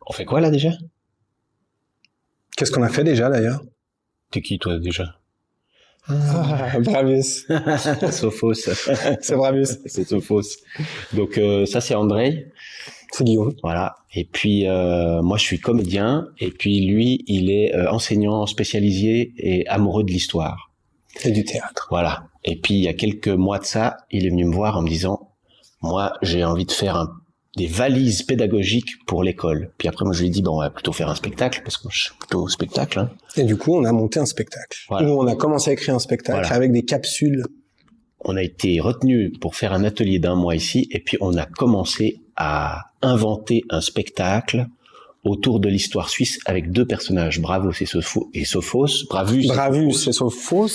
On fait quoi là déjà? Qu'est-ce qu'on a fait déjà d'ailleurs? T'es qui toi déjà? Bramus. Sophos. C'est Bramus. C'est Sophos. Donc ça c'est André. C'est Guillaume. Voilà. Et puis moi je suis comédien et puis lui il est enseignant spécialisé et amoureux de l'histoire. Et du théâtre. Voilà. Et puis il y a quelques mois de ça, il est venu me voir en me disant moi j'ai envie de faire des valises pédagogiques pour l'école. Puis après moi je lui ai dit bon on va plutôt faire un spectacle parce que je suis plutôt spectacle. Hein. Et du coup on a monté un spectacle. Voilà. Où on a commencé à écrire un spectacle avec des capsules. On a été retenu pour faire un atelier d'1 mois ici et puis on a commencé à inventer un spectacle autour de l'histoire suisse avec 2 personnages, Bravus et Sophos. Bravus et Sophos.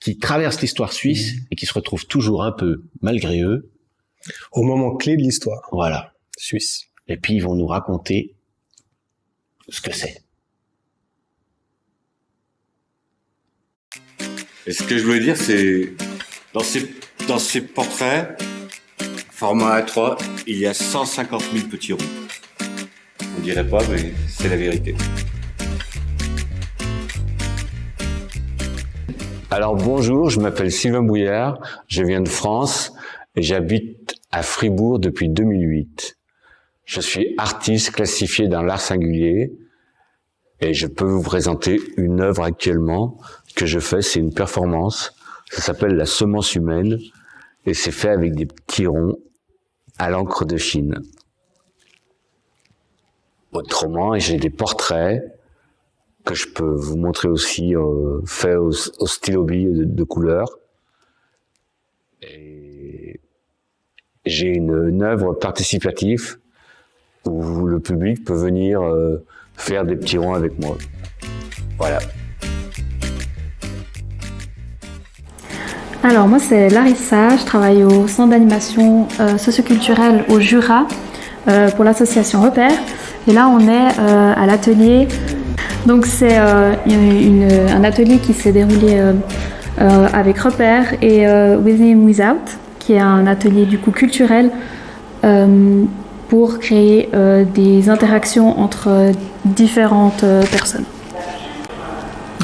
Qui traversent l'histoire suisse et qui se retrouvent toujours un peu, malgré eux, au moment clé de l'histoire. Voilà. Suisse. Et puis ils vont nous raconter ce que c'est. Et ce que je voulais dire, c'est dans ces portraits, format A3, il y a 150 000 petits ronds. On dirait pas, mais c'est la vérité. Alors bonjour, je m'appelle Sylvain Bouillard, je viens de France et j'habite à Fribourg depuis 2008. Je suis artiste classifié dans l'art singulier et je peux vous présenter une œuvre actuellement que je fais, c'est une performance, ça s'appelle La semence humaine et c'est fait avec des petits ronds à l'encre de Chine. Autrement, j'ai des portraits que je peux vous montrer aussi faits au stylo bille de couleur. Et j'ai une œuvre participative où le public peut venir faire des petits ronds avec moi. Voilà. Alors moi c'est Larissa, je travaille au centre d'animation socioculturelle au Jura pour l'association Repère. Et là on est à l'atelier. Donc c'est un atelier qui s'est déroulé avec Repère et With Him Without, qui est un atelier du coup culturel pour créer des interactions entre différentes personnes.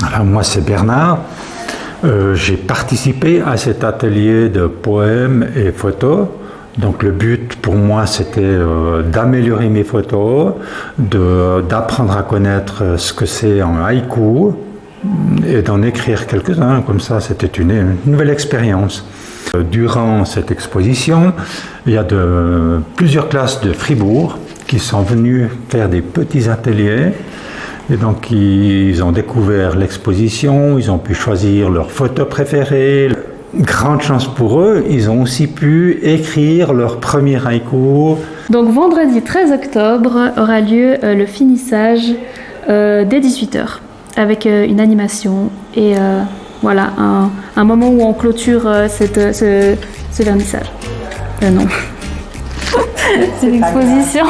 Alors moi c'est Bernard, j'ai participé à cet atelier de poèmes et photos. Donc le but pour moi c'était d'améliorer mes photos, d'apprendre à connaître ce que c'est un haïku et d'en écrire quelques-uns, comme ça c'était une nouvelle expérience. Durant cette exposition, il y a plusieurs classes de Fribourg qui sont venues faire des petits ateliers et donc ils ont découvert l'exposition, ils ont pu choisir leurs photos préférées. Grande chance pour eux, ils ont aussi pu écrire leur premier haïku. Donc vendredi 13 octobre aura lieu le finissage dès 18h avec une animation et voilà un moment où on clôture ce vernissage. Non, c'est l'exposition.